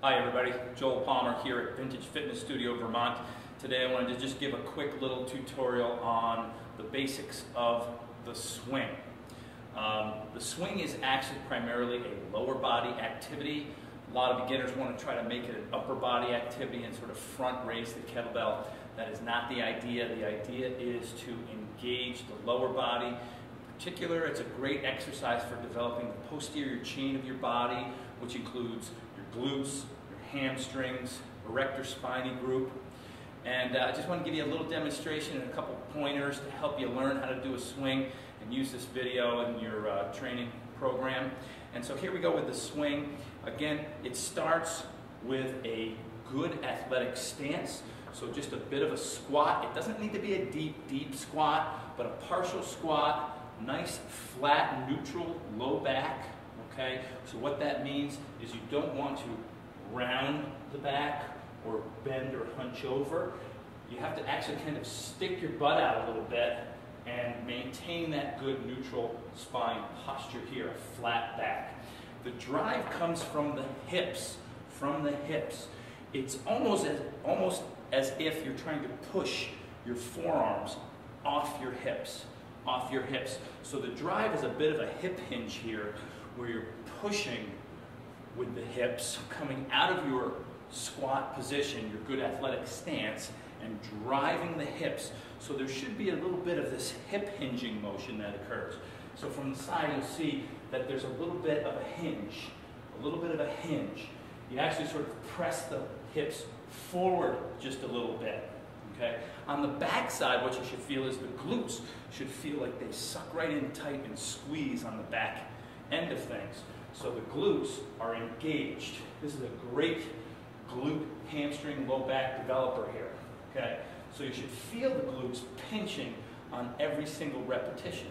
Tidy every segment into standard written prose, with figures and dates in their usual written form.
Hi everybody, Joel Palmer here at Vintage Fitness Studio, Vermont. Today I wanted to just give a quick little tutorial on the basics of the swing. The swing is actually primarily a lower body activity. A lot of beginners want to try to make it an upper body activity and sort of front raise the kettlebell. That is not the idea. The idea is to engage the lower body. In particular, it's a great exercise for developing the posterior chain of your body, which includes your glutes, your hamstrings, erector spinae group. And I just want to give you a little demonstration and a couple pointers to help you learn how to do a swing and use this video in your training program. And so here we go with the swing. Again, it starts with a good athletic stance. So just a bit of a squat. It doesn't need to be a deep squat, but a partial squat. Nice, flat, neutral, low back, okay? So what that means is you don't want to round the back or bend or hunch over. You have to actually kind of stick your butt out a little bit and maintain that good neutral spine posture here, a flat back. The drive comes from the hips, It's almost as if you're trying to push your forearms off your hips. So the drive is a bit of a hip hinge here where you're pushing with the hips, coming out of your squat position, your good athletic stance, and driving the hips. So there should be a little bit of this hip hinging motion that occurs. So from the side you'll see that there's a little bit of a hinge, You actually sort of press the hips forward just a little bit. Okay. On the back side, what you should feel is the glutes should feel like they suck right in tight and squeeze on the back end of things. So the glutes are engaged. This is a great glute, hamstring, low back developer here. Okay. So you should feel the glutes pinching on every single repetition.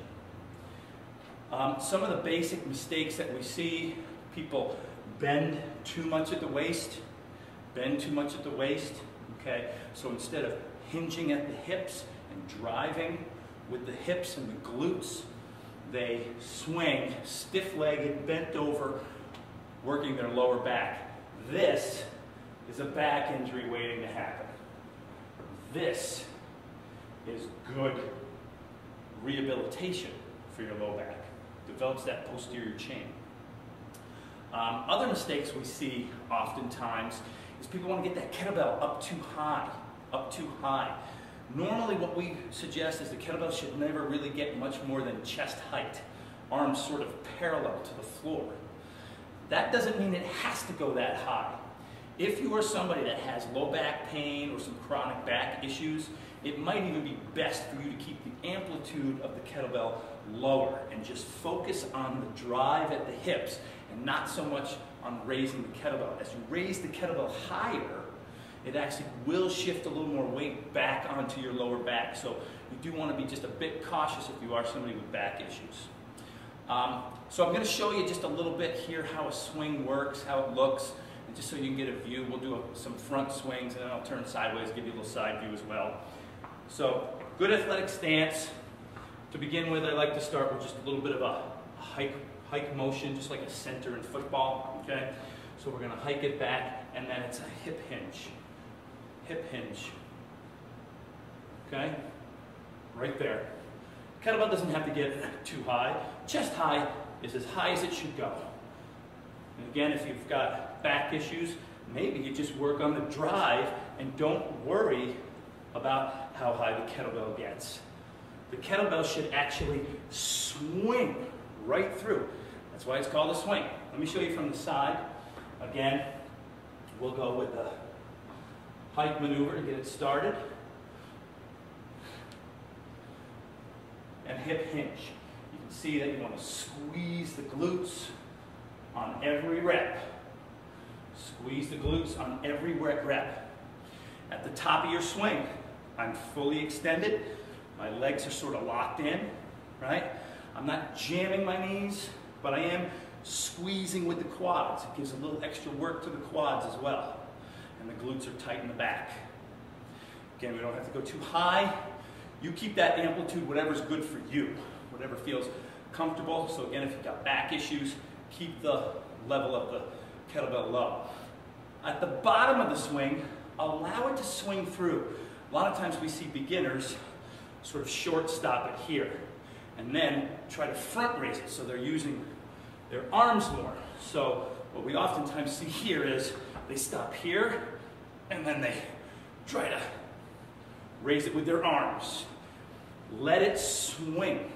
Some of the basic mistakes that we see, people bend too much at the waist, Okay. So instead of hinging at the hips and driving with the hips and the glutes, they swing stiff-legged, bent over, working their lower back. This is a back injury waiting to happen. This is good rehabilitation for your low back. Develops that posterior chain. Other mistakes we see oftentimes is people want to get that kettlebell up too high. Normally what we suggest is the kettlebell should never really get much more than chest height, arms sort of parallel to the floor. That doesn't mean it has to go that high. If you are somebody that has low back pain or some chronic back issues, it might even be best for you to keep the amplitude of the kettlebell lower and just focus on the drive at the hips and not so much on raising the kettlebell. As you raise the kettlebell higher, it actually will shift a little more weight back onto your lower back. So you do want to be just a bit cautious if you are somebody with back issues. So I'm going to show you just a little bit here how a swing works, how it looks, and just so you can get a view. We'll do some front swings and then I'll turn sideways, give you a little side view as well. So good athletic stance. To begin with, I like to start with just a little bit of a hike motion, just like a center in football, okay? So we're going to hike it back, and then it's a hip hinge, okay? Right there. Kettlebell doesn't have to get too high. Chest high is as high as it should go. And again, if you've got back issues, maybe you just work on the drive and don't worry about how high the kettlebell gets. The kettlebell should actually swing right through. That's why it's called a swing. Let me show you from the side. Again, we'll go with the hike maneuver to get it started. And hip hinge. You can see that you want to squeeze the glutes on every rep. Squeeze the glutes on every rep. At the top of your swing, I'm fully extended. My legs are sort of locked in, right? I'm not jamming my knees, but I am squeezing with the quads. It gives a little extra work to the quads as well. And the glutes are tight in the back. Again, we don't have to go too high. You keep that amplitude, whatever's good for you, whatever feels comfortable. So again, if you've got back issues, keep the level of the kettlebell low. At the bottom of the swing, allow it to swing through. A lot of times we see beginners sort of short stop it here and then try to front raise it, so they're using their arms more. So what we oftentimes see here is they stop here and then they try to raise it with their arms. Let it swing.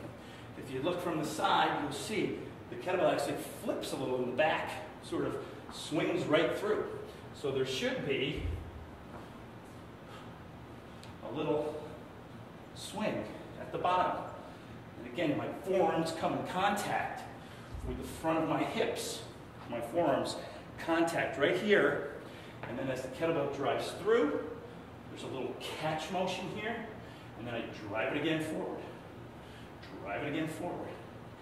If you look from the side, you'll see the kettlebell actually flips a little in the back, sort of swings right through. So there should be a little swing at the bottom. And again, my forearms come in contact with the front of my hips. My forearms contact right here, and then as the kettlebell drives through, there's a little catch motion here, and then I drive it again forward. Drive it again forward,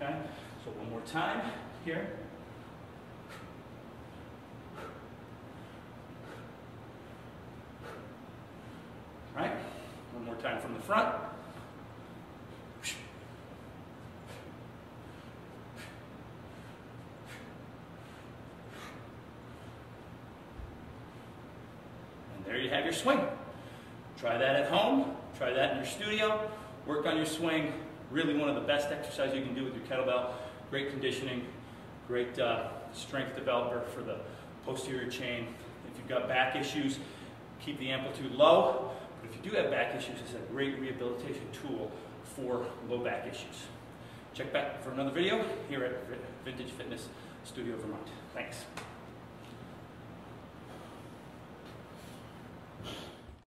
okay? So one more time here. Right? One more time from the front. And there you have your swing. Try that at home. Try that in your studio. Work on your swing. Really one of the best exercises you can do with your kettlebell. Great conditioning, great strength developer for the posterior chain. If you've got back issues, keep the amplitude low. But if you do have back issues, it's a great rehabilitation tool for low back issues. Check back for another video here at Vintage Fitness Studio Vermont. Thanks.